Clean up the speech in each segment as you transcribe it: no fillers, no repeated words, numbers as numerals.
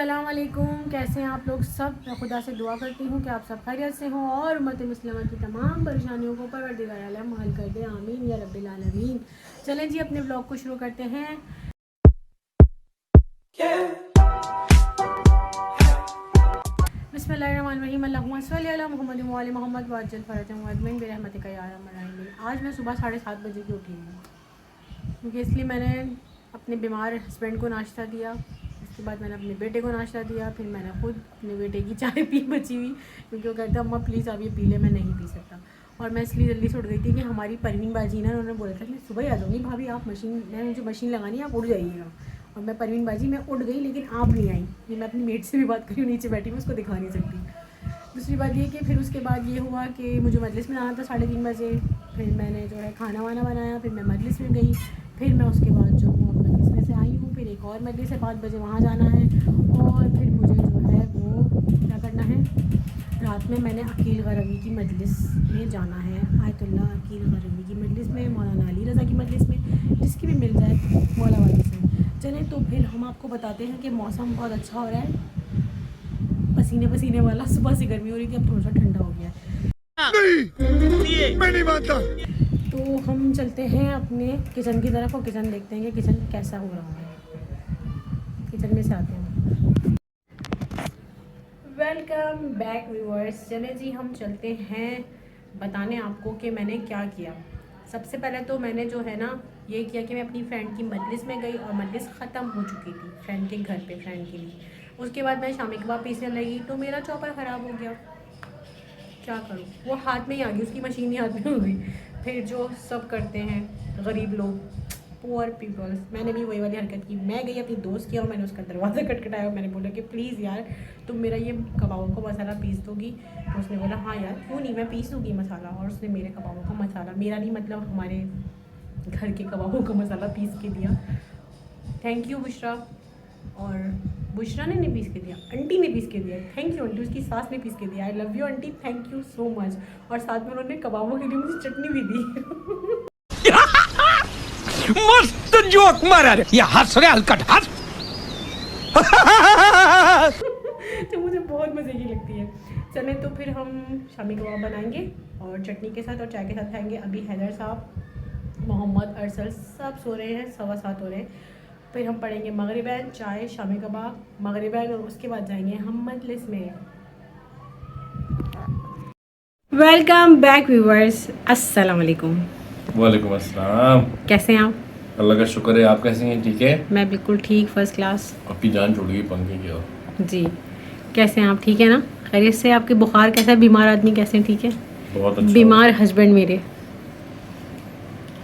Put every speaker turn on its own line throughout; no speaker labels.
अस्सलाम वालेकुम। कैसे हैं आप लोग सब। मैं खुदा से दुआ करती हूँ कि आप सब खैरियत से हों और उम्मत मुस्लिमा की तमाम परेशानियों को परवरदिगार आलम हल कर दे, आमीन या रब्बिल आलमीन। चलें जी, अपने ब्लॉग को शुरू करते हैं। बिस्मिल्लाहिर्रहमानिर्रहीम। अल्लाहुम्मा सल्ली अला मुहम्मद व आलि मुहम्मद वअज्जल फरजहुम वअदमिन बिरहमतिका या अरहमर राहिमीन। आज मैं सुबह 7:30 बजे की उठी हूँ क्योंकि इसलिए मैंने अपने बीमार हस्बैंड को नाश्ता दिया, उसके बाद मैंने अपने बेटे को नाश्ता दिया, फिर मैंने खुद अपने बेटे की चाय पी बची हुई, क्योंकि वो कहता अम्मा प्लीज़ आप ये पी ले, मैं नहीं पी सकता। और मैं इसलिए जल्दी से उठ गई थी कि हमारी परवीन बाजी ना, उन्होंने बोला था मैं सुबह ही आ जाऊँगी भाभी, आप मशीन, मैंने मुझे मशीन लगानी है, आप उठ जाइएगा। और मैं परवीन बाजी मैं उठ गई, लेकिन आप नहीं आई। ये मैं अपनी मेट से भी बात करी, नीचे बैठी, मैं उसको दिखा नहीं सकती। दूसरी बात ये कि फिर उसके बाद ये हुआ कि मुझे मजलिस में आना था 3:30 बजे। फिर मैंने जो है खाना वाना बनाया, फिर मैं मजलिस में गई, फिर मैं उसके बाद जो हूँ मजलिस में से आई हूँ, फिर एक और मजलिस है 5 बजे, वहाँ जाना है। और फिर मुझे जो है वो क्या करना है, रात में मैंने अकील गरवी की मजलिस में जाना है, आयतुल्लाह अकील गरवी की मजलिस में, मौलाना अली रज़ा की मजलिस में, जिसकी भी मिल जाए मौला वाली से। चलें तो फिर हम आपको बताते हैं कि मौसम बहुत अच्छा हो रहा है, पसीने पसीने वाला। सुबह से गर्मी हो रही थी, अब थोड़ा सा ठंडा हो गया है। नहीं, मैं नहीं मानता। तो हम चलते हैं अपने किचन की तरफ और किचन देखते हैं कि किचन कैसा हो रहा है। किचन में से आते हैं। Welcome back viewers. चले जी, हम चलते हैं बताने आपको कि मैंने क्या किया। सबसे पहले तो मैंने जो है ना ये किया कि मैं अपनी फ्रेंड की मजलिस में गई और मजलिस ख़त्म हो चुकी थी फ्रेंड के घर पे, फ्रेंड के लिए। उसके बाद मैं शामी कबाब पीसने लगी तो मेरा चॉपर ख़राब हो गया। क्या करूँ, वो हाथ में ही आ गई, उसकी मशीन ही हाथ में हो गई। फिर जो सब करते हैं गरीब लोग, पुअर पीपल्स, मैंने भी वही वाली हरकत की। मैं गई अपनी दोस्त किया और मैंने उसका दरवाज़ा खटखटाया और मैंने बोला कि प्लीज़ यार तुम मेरा ये कबाबों का मसाला पीस दोगी। तो उसने बोला हाँ यार क्यों नहीं, मैं पीस दूँगी मसाला। और उसने मेरे कबाबों का मसाला, मेरा नहीं मतलब हमारे घर के कबाबों का मसाला पीस के दिया। Thank you Bushra. और बुशरा ने नहीं पीस के दिया, आंटी ने पीस के दिया। थैंक यू आंटी, उसकी सास ने पीस के दिया। आई love you aunty, thank you so much. और साथ में उन्होंने कबाबों के लिए मुझे चटनी भी दी।
मस्त जोक मारा रे, ये हंस रहे हलकट हंस।
तो मुझे बहुत मज़े की लगती है। चलें तो फिर हम शामी कबाब बनाएंगे और चटनी के साथ और चाय के साथ खाएंगे। अभी हैदर साहब, मोहम्मद, अरसल सब सो रहे हैं, 7:15 हो रहे हैं। फिर हम पढ़ेंगे मगरिबैन, चाय, शामी कबाब, मगरिबैन, और उसके बाद जाएंगे हम मजलिस में। वेलकम बैक व्यूअर्स, अस्सलाम वालेकुम।
वालेकुम अस्सलाम।
कैसे हैं आप?
अल्लाह का शुक्र है, आप कैसे हैं? ठीक है।
मैं बिल्कुल ठीक, फर्स्ट क्लास।
आपकी जान छूट गई पंखे की ओर।
जी, कैसे हैं आप? ठीक है ना, खैरियत से? आपके बुखार कैसा है? बीमार आदमी कैसे हैं? ठीक है।
बहुत अच्छा।
बीमार हस्बैंड मेरे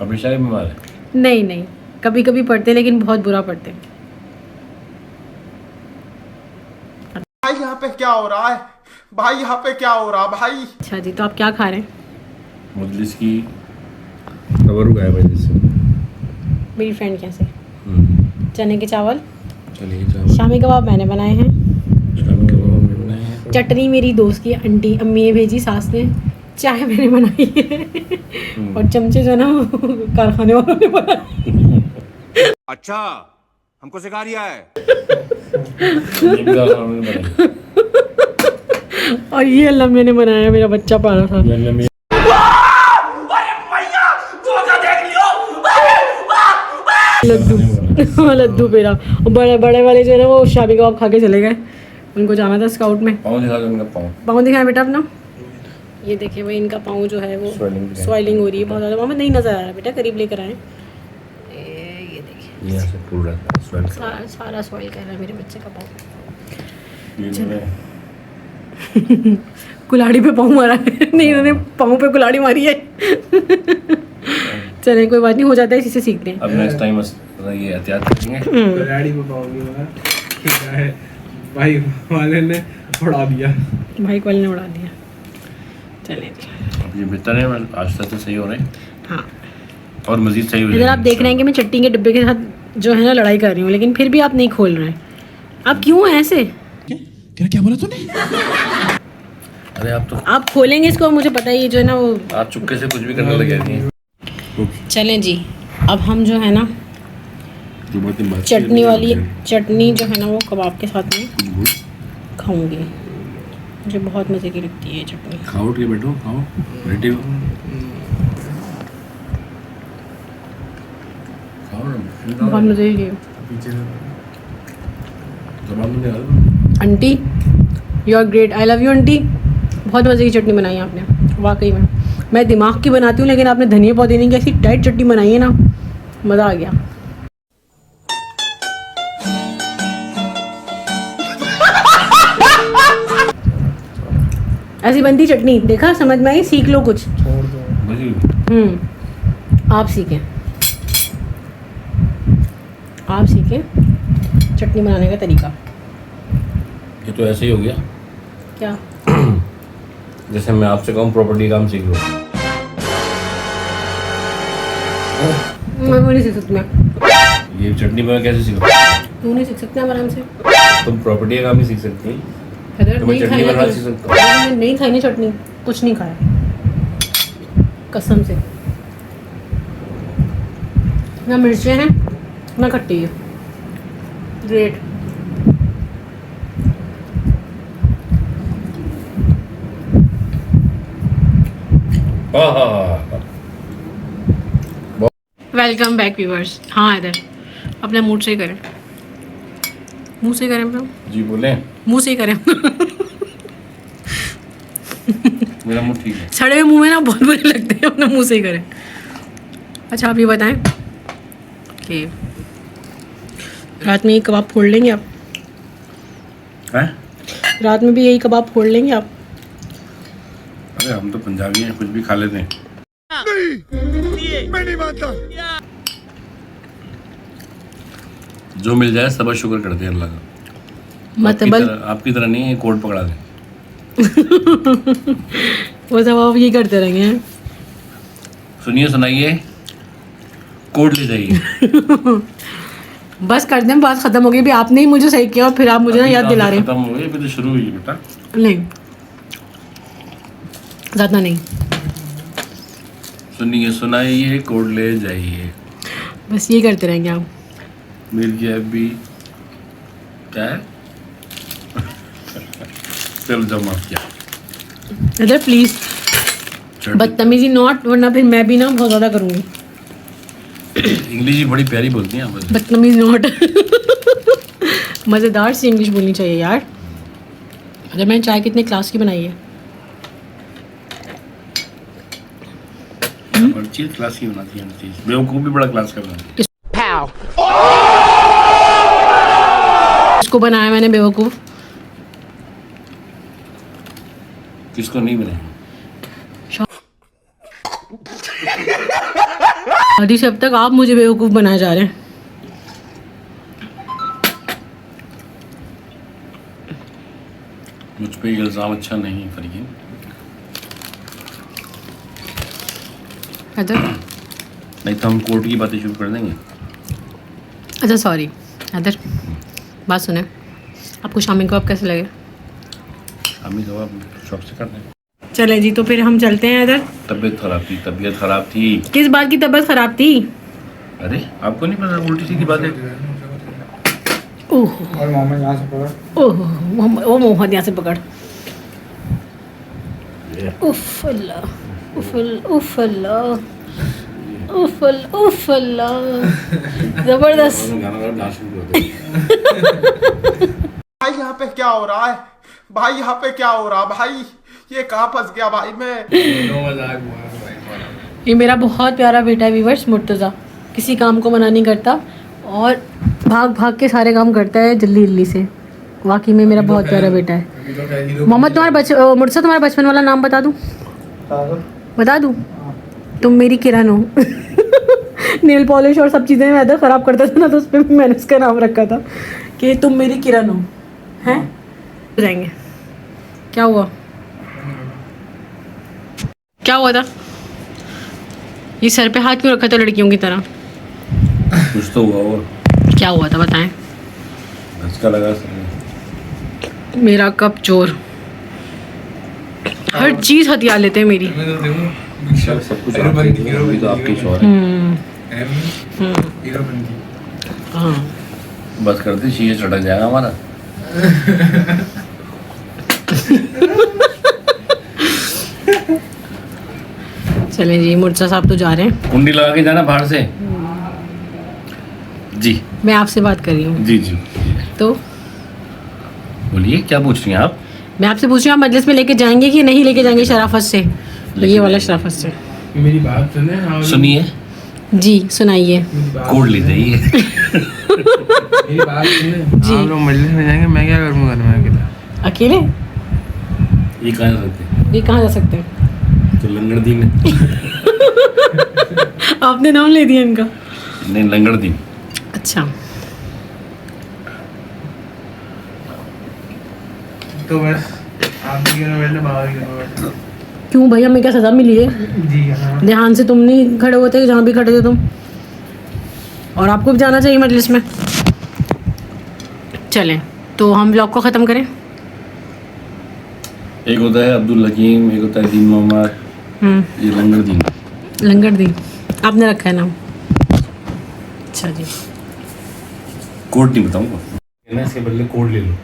हमेशा ही बीमार है?
नहीं, कभी कभी पड़ते, लेकिन बहुत बुरा पड़ते।
भाई यहाँ पे क्या हो रहा है? भाई यहाँ पे क्या हो रहा भाई?
अच्छा जी, तो आप क्या खा रहे हैं?
मजलिस की खबर उगाए मजलिस से।
मेरी फ्रेंड कैसे? चने के चावल,
चलिए चावल,
शामी कबाब मैंने बनाए हैं,
शामी कबाब हमने बनाए हैं,
चटनी मेरी दोस्त की आंटी अम्मी ने भेजी, सास ने, चाय मैंने बनाई है और चमचे जो ना कारखाने वालों ने बनाए।
अच्छा, हमको सिखा रिया है।
ये भी दाल हमने बनाई।
और ये अल्लाह मैंने बनाया, मेरा बच्चा पाला था।
मैंने
लड्डू पेड़ा। और बड़े बड़े वाले जो है ना वो शामी कबाब खा के चले गए, उनको जाना था स्काउट में।
पाँव दिखा दो, उनका पाँव।
पाँव दिखाएं बेटा अपना। ये देखिए भाई, इनका पाँव जो है वो स्वेलिंग हो रही है बहुत ज़्यादा। मामा नहीं नज़र आ रहा बेटा, करीब लेकर आए। ये देखिए
यहाँ से पूरा स्वेल
सारा स्वेल कर रहा है मेरे बच्चे का पाँव। कुल्हाड़ी पे पाँव मारा है। नहीं, इन्होंने पाँव पे कुल्हाड़ी मारी है। चलें कोई बात नहीं, हो जाता है, इसी से सीखते हैं।
अब नेक्स्ट टाइम ये एहतियात करेंगे।
गाड़ी में पाऊंगी मैं, क्या है भाई वाले ने उड़ा दिया,
भाई वाले ने उड़ा दिया। चलें
अब ये बेहतर है, आज तक तो सही हो रहे हैं।
हाँ,
और मजीद सही हो
इधर आप देख रहे हैं कि मैं चट्टी के डिब्बे के साथ जो है ना लड़ाई कर रही हूँ, लेकिन फिर भी आप नहीं खोल रहे हैं। आप क्यों हैं ऐसे?
क्या बोला तूने?
अरे
आप खोलेंगे इसको, मुझे पता है ये जो है ना वो
आप चुपके से कुछ भी करने लगे नहीं।
चलें जी, अब हम जो है ना
जो बात है, बात
चटनी
है,
वाली
बात
चटनी जो है ना वो कबाब के साथ में
है।
खाऊंगी। मुझे बहुत मज़े की लगती है ये चटनी।
खाओ उठ के बैठो, खाओ बैठे हो, खाओ ना,
बहुत मज़े की।
जबान में आ रहा।
Aunty you are great, I love you aunty. बहुत मज़े की चटनी बनाई है आपने वाकई में। मैं दिमाग की बनाती हूँ लेकिन आपने धनिया पुदीने की ऐसी टाइट चटनी बनाई है ना, मज़ा आ गया। ऐसी बनती चटनी, देखा समझ में आई, सीख लो कुछ। आप सीखें, आप सीखें चटनी बनाने का तरीका।
ये तो ऐसे ही हो गया
क्या?
जैसे मैं आपसे कहूँ प्रॉपर्टी काम सीख लो।
मैं वो नहीं सीख सकती। मैं
ये चटनी बनाना कैसे सीखो?
तू नहीं सीख सकते हम आराम से।
तुम प्रॉपर्टी का काम ही सीख सकती है।
अगर
तो मैं
नहीं
चटनी
खाई ना
बनाना
कभी।
सीख सकता हूँ।
मैंने नहीं खाई ना चटनी, कुछ नहीं खाया कसम से। ना मिर्चें हैं ना खट्टी है। ग्रेट। Welcome back viewers. हाँ इधर अपने मुंह से ही करें, मुंह से करें, अपना
जी बोले,
मुंह से ही करें।
मेरा मुंह ठीक है।
सड़े हुए मुंह में ना बहुत बुरे लगते हैं, अपने मुंह से ही करें। अच्छा आप ये बताएं कि रात में ये कबाब फोड़ लेंगे आप?
हैं?
रात में भी यही कबाब फोड़ लेंगे आप?
अरे हम तो पंजाबी हैं, कुछ भी खा लेते हैं।
मैं नहीं मानता।
जो मिल जाए सब शुक्र करते हैं अल्लाह का।
मतलब
आपकी तरह नहीं है कोड पकड़ा दे।
वो सब आप ये करते रहेंगे हैं?
सुनिए सुनाइए, कोड ले जाइए।
बस कर दें, बात खत्म हो गई। भी आपने ही मुझे सही किया और फिर आप मुझे ना याद दिला रहे हैं।
खत्म हो गई, अभी तो शुरू हुई है बेटा।
नहीं ज़्यादा नहीं,
सुनिए सुनाइए, कोड ले जाइए।
बस ये करते रहेंगे आप।
मेरी अभी क्या है? चलो जाओ, माफ किया।
इधर प्लीज़ बदतमीजी नॉट, वरना फिर मैं भी ना बहुत ज़्यादा करूँगी।
इंग्लिश भी बड़ी प्यारी बोलती हैं आप।
बदतमीज नॉट। मज़ेदार सी इंग्लिश बोलनी चाहिए यार। अगर मैंने चाय कितने क्लास की बनाई है।
हर चीज क्लास की बनाती है, हर चीज। बेवकूफ भी बड़ा क्लास का बनाती है।
इसको बनाया मैंने बेवकूफ़।
किसको नहीं बनाया?
आधी से अब तक आप मुझे बेवकूफ़ बनाए जा रहे हैं।
मुझ पे इल्ज़ाम अच्छा नहीं फरीन।
अदर
नहीं तो हम कोर्ट की बातें शुरू कर देंगे।
अच्छा सॉरी अदर, बात सुने, आपको शामी कबाब कैसे लगे?
शामी कबाब शॉप से कर दें।
चले जी, तो फिर हम चलते हैं इधर।
तबीयत खराब थी।
किस बात की तबीयत खराब थी?
अरे आपको नहीं पता, उल्टी सीधी बात है।
ओह
और मोहम्मद यहाँ से पकड़।
ओ मोहम्मद यहाँ से पकड़। उफ अल्लाह, उफ अल्लाह, उफ अल्लाह, जबरदस्त।
भाई यहाँ पे क्या हो रहा है? भाई यहाँ पे क्या हो रहा है? भाई ये कहाँ फंस गया भाई मैं?
ये मेरा बहुत प्यारा बेटा है वीवर्स, मुर्तज़ा। किसी काम को मना नहीं करता और भाग भाग के सारे काम करता है जल्दी जल्दी से। वाकई में मेरा बहुत प्यारा बेटा है। मोहम्मद मुर्तज़ा तुम्हारा बचपन वाला नाम बता दूँ? बता दूँ? तुम मेरी किरण हो। नेल पॉलिश और सब चीज़ें मैं इधर ख़राब करता था ना, तो उस पर भी मैंने उसका नाम रखा था कि तुम मेरी किरण हो। हैं जाएंगे। क्या हुआ? क्या हुआ था? ये सर पे हाथ क्यों रखा था लड़कियों की तरह?
कुछ तो हुआ और
क्या हुआ था बताएं?
धक्का लगा सर।
मेरा कप चोर, हर चीज़ हथियार लेते हैं मेरी।
सब कुछ अभी तो आपकी शौहर है।
हाँ
बस करते शीशे चढ़क जाएगा हमारा।
चलें जी, मुर्तज़ा साहब तो जा रहे हैं।
कुंडी लगा के जाना बाहर से। जी
मैं आपसे बात कर रही हूँ।
जी जी
तो
बोलिए, क्या पूछ रही हैं आप?
मैं आपसे पूछ रही हूँ, आप मजलिस में लेके जाएंगे कि नहीं लेके जाएंगे शराफत से? तो ये वाला शराफत से।
मेरी बात सुने। हाँ,
सुनिए,
जी सुनाइए।
मेरी बात-
कोड ले जाइए।
मेरी बात सुने।
जी।
आप लोग मजलिस में जाएंगे, मैं क्या करूँगा घर में अकेला?
अकेले?
ये कहाँ जा सकते हैं?
ये कहाँ जा सकते हैं?
तो लंगड़ दी में।
आपने नाम ले दिया इनका।
नहीं, लंगड़ दी।
अच्छा,
तो बस आप भी घर में बैठना, बाबा भी घर में बैठना।
क्यों भाई, हमें क्या सज़ा मिली है?
जी हाँ।
ध्यान से तुम नहीं खड़े होते जहाँ भी खड़े थे तुम, और आपको भी जाना चाहिए मजलिस में। चलें तो हम ब्लॉग को ख़त्म करें।
एक होता है अब्दुल हकीम, एक होता है दीन मोहम्मद, ये लंगड़ दीन।
लंगर दी आपने रखा है नाम? अच्छा जी।
कोड नहीं बताऊंगा, इसके बदले कोड ले लो।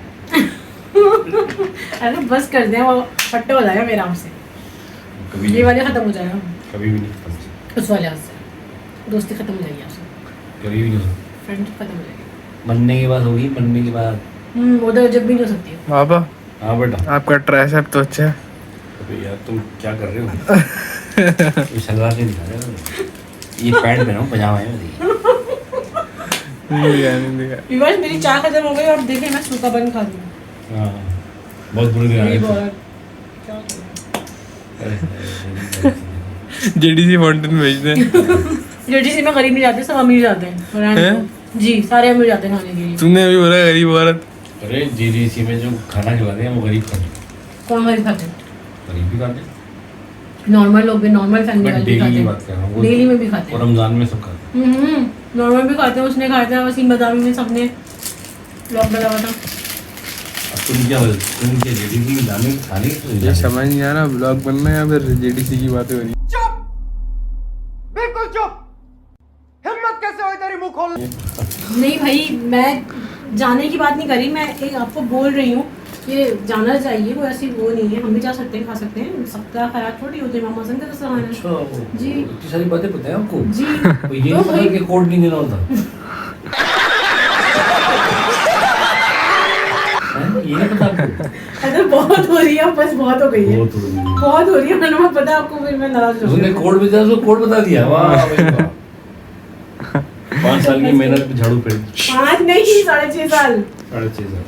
अरे बस कर दें, वो फट्टे हो जाएगा मेरा आपसे।
कभी
ये वाले ख़त्म हो जाएगा,
कभी भी नहीं खत्म,
उस वाले हाथ से दोस्ती ख़त्म हो जाएगी आपसे,
कभी भी नहीं हो।
फ्रेंडशिप ख़त्म हो जाएगी।
बनने के बाद होगी, बनने के बाद।
वो तो जब भी नहीं हो सकती है।
बाबा,
हाँ बेटा।
आपका ट्राइसेप तो अच्छा है।
अबे यार तुम क्या कर रहे हो? ये सलवार नहीं दिखा रहे हो, ये पैंट पहना हूँ, पजामा है मेरी।
नहीं दिखा।
व्यूअर्स, मेरी चाय ख़त्म हो गई और देखें मैं सूखा बन खा रही हूँ।
हाँ, बहुत बुरे दिन आ
मेरी
रहे थे।
बहुत क्या करूं?
जेडीसी फाउंटेन में भेज दें।
जेडीसी में गरीब नहीं जाते, सब अमीर जाते हैं। और
हैं?
जी, सारे अमीर जाते हैं खाने के लिए।
तुमने अभी बोला गरीब औरत।
अरे जीडीसी में जो खाना खिलाते हैं वो गरीब खाते हैं।
कौन गरीब खाते हैं?
गरीब भी खाते हैं,
नॉर्मल लोग भी, नॉर्मल फैमिली
मैं
वाले भी
डेली
खाते
की
हैं।
बात कर रहा हूँ।
डेली में भी खाते
और
हैं।
रमजान में सब खाते हैं।
नॉर्मल भी खाते हैं, उसने खाया था, वसीम बदामी में सबने ब्लॉग बनाया था।
अब तुम क्या जीडीसी में जाने खाने तो
ये समझ नहीं आ रहा, ब्लॉग बनना है या फिर जेडीसी की बातें हो रही है।
बिल्कुल चुप। हिम्मत कैसे हुई तेरी मुंह खोलने?
नहीं भाई, मैं जाने की बात नहीं करी, मैं एक आपको बोल रही हूँ कि जाना चाहिए, कोई ऐसी वो नहीं है, हम भी जा सकते हैं, खा सकते हैं, सबका खैरात थोड़ी होती है। इमाम हसन का दस्तरखान है।
अच्छा,
जी।
इतनी सारी बातें पता है आपको?
जी।
तो ये
तो
नहीं पता
भाई,
कि कोड नहीं देना होता। हैं? ये नहीं पता आपको?
अगर बहुत हो रही है, बस बहुत हो गई है,
बहुत हो रही है।
बहुत हो रही है, मैंने पता है आपको, फिर मैं नाराज हो
उसने
गई।
कोड बता, उसको कोड बता दिया। वाह भाई वाह। 5 साल की मेहनत पे झाड़ू फेंक।
5 नहीं, 6.5 साल।
6.5 साल।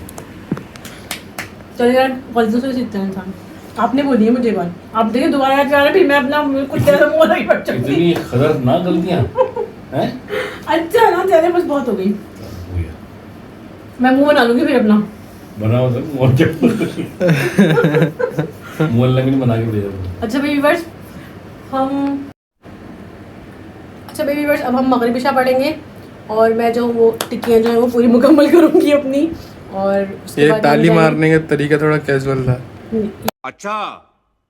चलो यार, गलतियों से सीखता है इंसान। आपने बोली है मुझे बात, आप देखिए दोबारा याद आ रहा है, फिर मैं अपना कुछ तरह मुंह लगी बैठ जाऊंगी।
इतनी खतरनाक गलतियां हैं?
अच्छा ना, चले बस बहुत हो गई,
हो गया।
मैं मुंह बना लूंगी फिर अपना।
बनाओ तो और क्या? मोहल्ले में नहीं बना के भेजा।
अच्छा बेबी वर्स, बेबी वर्स, अब हम मगरिब इशा पढ़ेंगे और मैं जो वो टिक्कियाँ जो है वो पूरी मुकम्मल करूँगी अपनी। और उसके
ये
बाद
ताली मारने का तरीका थोड़ा कैजुअल था।
अच्छा,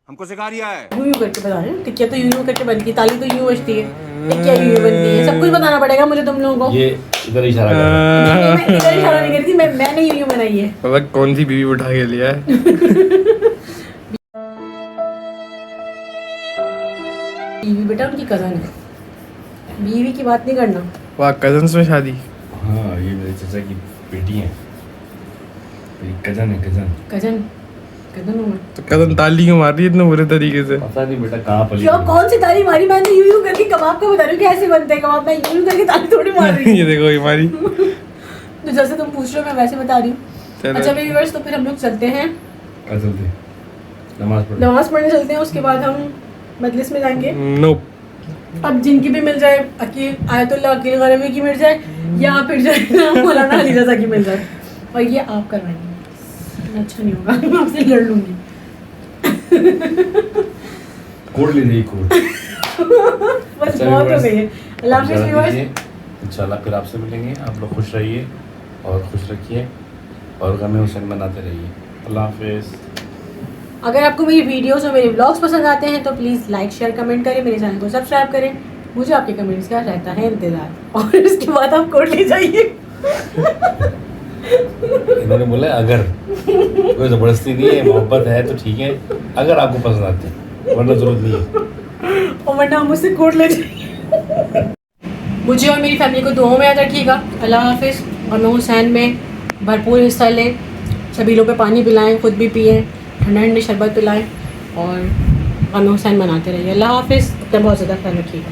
हमको सिखा रिया है।
यूं करके बता रहे हैं, टिक्कियाँ तो यूं करके बनती है, ताली तो यूं बजती है, टिक्कियाँ यूं बनती है, सब कुछ बताना पड़ेगा मुझे तुम लोगों को।
ये इधर इशारा कर रहा है।
मैं इधर इशारा नहीं करी थी, मैंने यूं बनाई है।
पता कौन सी बीवी उठा के लिया है।
बीवी बेटा उनकी कज़न है, बीवी की बात नहीं करना।
वाह, कजन्स में शादी।
हाँ, ये मेरे चाचा की बेटी है, मेरी कजन है। कजन
कज़न हूँ मैं।
तो कजन ताली क्यों मार रही है इतने बुरे तरीके से?
पता नहीं बेटा कहाँ पली।
क्यों, कौन सी ताली मारी? मैंने यूं करके कबाब का बता रही हूँ कैसे बनते हैं कबाब, मैं यूं करके ताली थोड़ी मार रही हूँ।
ये देखो ये मारी।
तो जैसे तुम पूछ रहे हो मैं वैसे बता रही हूँ।
चलो।
अच्छा बेबी वर्स, तो फिर हम लोग चलते हैं,
क्या चलते? नमाज पढ़।
नमाज पढ़ने चलते हैं, उसके बाद हम मजलिस में जाएंगे।
नो।
अब जिनकी भी मिल जाए, आयतुल्लाह अकील गरवी की मिल जाए, या फिर जो है ना मौलाना अली रज़ा की मिल जाए, और ये आप करवाएंगे। अच्छा नहीं होगा, मैं आपसे लड़ लूँगी।
कोड ले जाइए, कोड।
बस
अच्छा,
बहुत हो
viewers,
गई है। अल्लाह हाफ़िज़
इजाज़त
व्यूअर्स।
दीजिए। इंशाल्लाह फिर आपसे मिलेंगे। आप लोग खुश रहिए और खुश रखिए और गमे हुसैन बनाते रहिए। अल्लाह हाफिज़।
अगर आपको मेरी वीडियोस और मेरे व्लॉग्स पसंद आते हैं तो प्लीज़ लाइक शेयर कमेंट करें, मेरे चैनल को सब्सक्राइब करें। मुझे आपके कमेंट्स का रहता है इंतज़ार। और इसके बाद आप कोड ले जाइए।
इन्होंने बोला अगर, कोई ज़बरदस्ती नहीं है, मोहब्बत है तो ठीक है, अगर आपको पसंद आते हैं, वरना ज़रूरत नहीं है।
और वरना हम मुझसे कोर्ट ले जाएंगे। मुझे और मेरी फैमिली को दुआओं में याद रखिएगा। अल्लाह हाफिज़। गम हुसैन में भरपूर हिस्सा लें, सभी पे पानी पिलाएं, खुद भी पिएं, ठंडा ठंडे शरबत पिलाएं और गम हुसैन मनाते रहिए। अल्लाह हाफिज़। अपना बहुत ज़्यादा ख्याल रखिएगा।